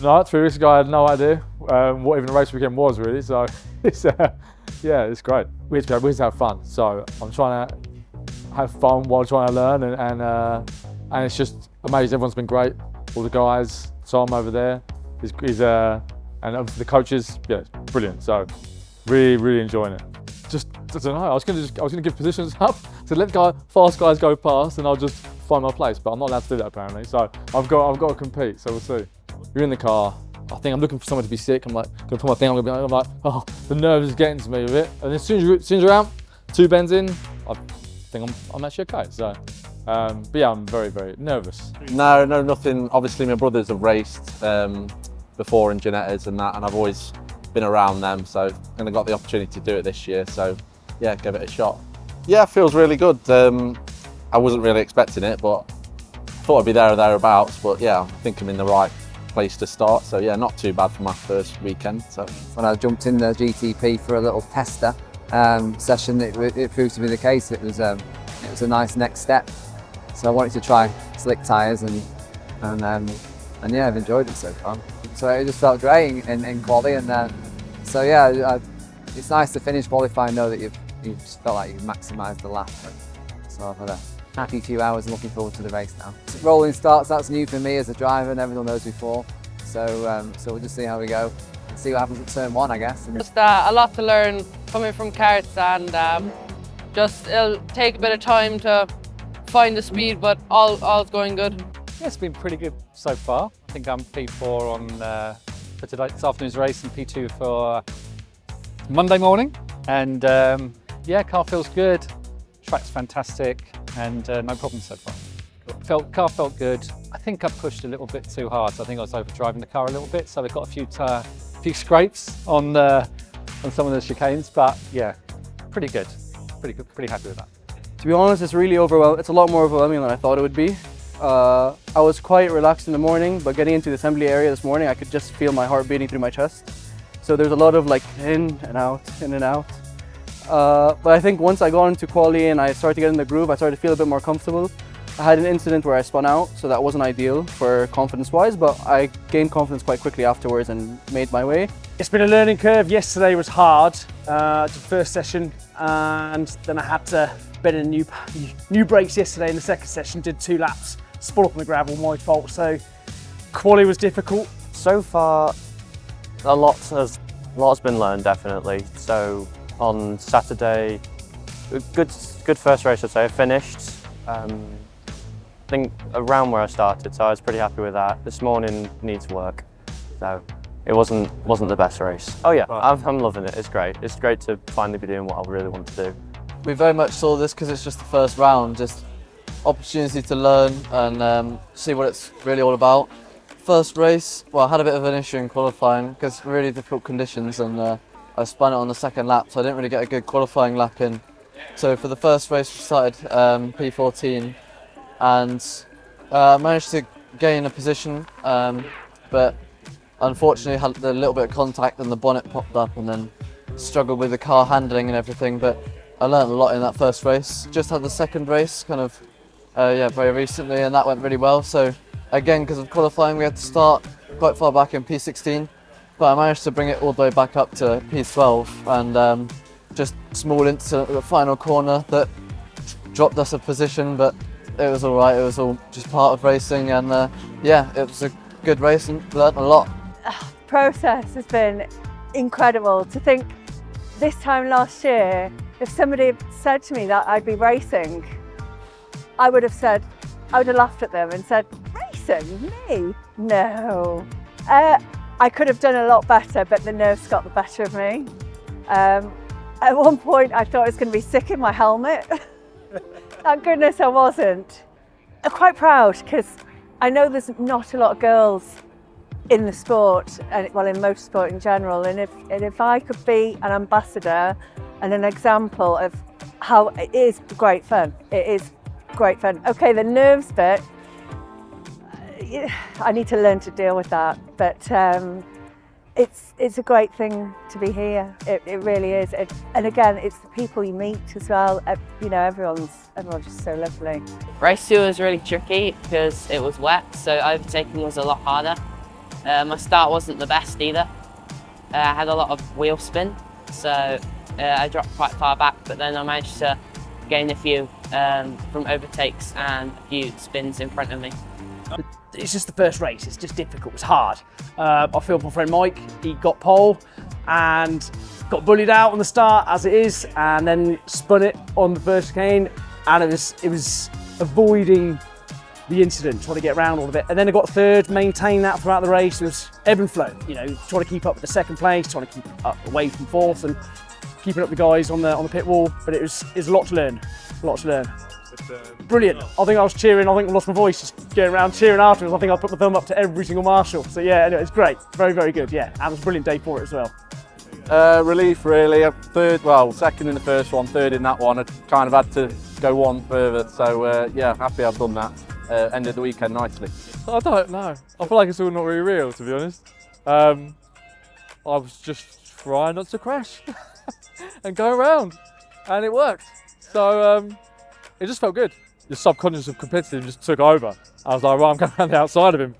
No, 3 weeks ago I had no idea what even a race weekend was really. So it's yeah, it's great. We have to have fun. So I'm trying to have fun while trying to learn, and it's just amazing. Everyone's been great. All the guys, Tom over there, and obviously the coaches, yeah, it's brilliant. So really enjoying it. Just I don't know. I was gonna give positions up to let fast guys go past, and I'll just find my place. But I'm not allowed to do that apparently. So I've got to compete. So we'll see. You're in the car. I think I'm looking for someone to be sick. I'm like gonna put my thing. I'm like, oh, the nerves is getting to me with it. And as soon as you're out, 2 bends in, I think I'm actually okay. So, but yeah, I'm very nervous. No, nothing. Obviously, my brothers have raced before in Ginetta's and that, and I've always been around them. So, and I got the opportunity to do it this year. So, yeah, give it a shot. Yeah, it feels really good. I wasn't really expecting it, but thought I'd be there or thereabouts. But yeah, I think I'm in the right place to start. So yeah, not too bad for my first weekend. So when I jumped in the GTP for a little tester session, it proved to be the case. It was a nice next step. So I wanted to try slick tyres, and yeah, I've enjoyed it so far. So it just felt great in quali, and so yeah, it's nice to finish qualifying, know that you just felt like you've maximised the lap. So I've had a happy few hours and looking forward to the race now. Rolling starts, that's new for me as a driver, never done those before. So we'll just see how we go and see what happens at turn 1, I guess. Just a lot to learn coming from karts, and just it'll take a bit of time to find the speed, but all's going good. Yeah, it's been pretty good so far. I think I'm P4 on for this afternoon's race and P2 for Monday morning. And yeah, car feels good, track's fantastic, and no problems so far. Car felt good. I think I pushed a little bit too hard, so I think I was overdriving the car a little bit, so we've got a few scrapes on some of the chicanes, but yeah, pretty good, pretty happy with that. To be honest, it's really overwhelming. It's a lot more overwhelming than I thought it would be. I was quite relaxed in the morning, but getting into the assembly area this morning, I could just feel my heart beating through my chest. So there's a lot of like in and out. But I think once I got into quali and I started to get in the groove, I started to feel a bit more comfortable. I had an incident where I spun out, so that wasn't ideal for confidence-wise, but I gained confidence quite quickly afterwards and made my way. It's been a learning curve. Yesterday was hard, the first session, and then I had to bed in new brakes yesterday in the second session, did 2 laps, spun up on the gravel, my fault, so quali was difficult. So far, a lot has been learned, definitely. So on Saturday, good first race, I'd say. I finished, I think around where I started, so I was pretty happy with that. This morning needs work, so it wasn't the best race. Oh yeah, I'm loving it. It's great. It's great to finally be doing what I really want to do. We very much saw this because it's just the first round, just opportunity to learn and see what it's really all about. First race, well, I had a bit of an issue in qualifying because really difficult conditions, and I spun it on the second lap, so I didn't really get a good qualifying lap in. So for the first race, we started P14 and managed to gain a position, but unfortunately had a little bit of contact and the bonnet popped up, and then struggled with the car handling and everything. But I learned a lot in that first race. Just had the second race kind of very recently, and that went really well. So again, because of qualifying, we had to start quite far back in P16, but I managed to bring it all the way back up to P12, and just small incident at the final corner that dropped us a position, but it was all right. It was all just part of racing, and yeah, it was a good race and learnt a lot. The process has been incredible. To think this time last year, if somebody had said to me that I'd be racing, I would have laughed at them and said, racing? Me? No. I could have done a lot better, but the nerves got the better of me. At one point, I thought I was going to be sick in my helmet. Thank goodness I wasn't. I'm quite proud because I know there's not a lot of girls in the sport, and well, in motorsport in general, and if I could be an ambassador and an example of how it is great fun. It is great fun. Okay, the nerves bit, I need to learn to deal with that, but it's a great thing to be here. It really is. And again, it's the people you meet as well. You know, everyone's just so lovely. Race 2 was really tricky because it was wet, so overtaking was a lot harder. My start wasn't the best either. I had a lot of wheel spin, so I dropped quite far back, but then I managed to gain a few from overtakes and a few spins in front of me. It's just the first race, it's just difficult, it's hard. I feel for my friend Mike, he got pole and got bullied out on the start as it is, and then spun it on the first chicane, and it was avoiding the incident, trying to get around all of it. And then I got third, maintained that throughout the race. It was ebb and flow, you know, trying to keep up with the second place, trying to keep up away from fourth and keeping up with the guys on the pit wall. But it was a lot to learn, a lot to learn. Brilliant. I think I was cheering, I think I lost my voice just going around cheering afterwards. I think I put the thumb up to every single marshal. So yeah, anyway, it's great, very, very good, yeah. And it was a brilliant day for it as well. Relief really, second in the first one, third in that one. I kind of had to go one further, so yeah, happy I've done that. Ended the weekend nicely. I don't know. I feel like it's all not really real, to be honest. I was just trying not to crash and go around, and it worked. So it just felt good. The subconscious of competitive just took over. I was like, right, I'm going around the outside of him.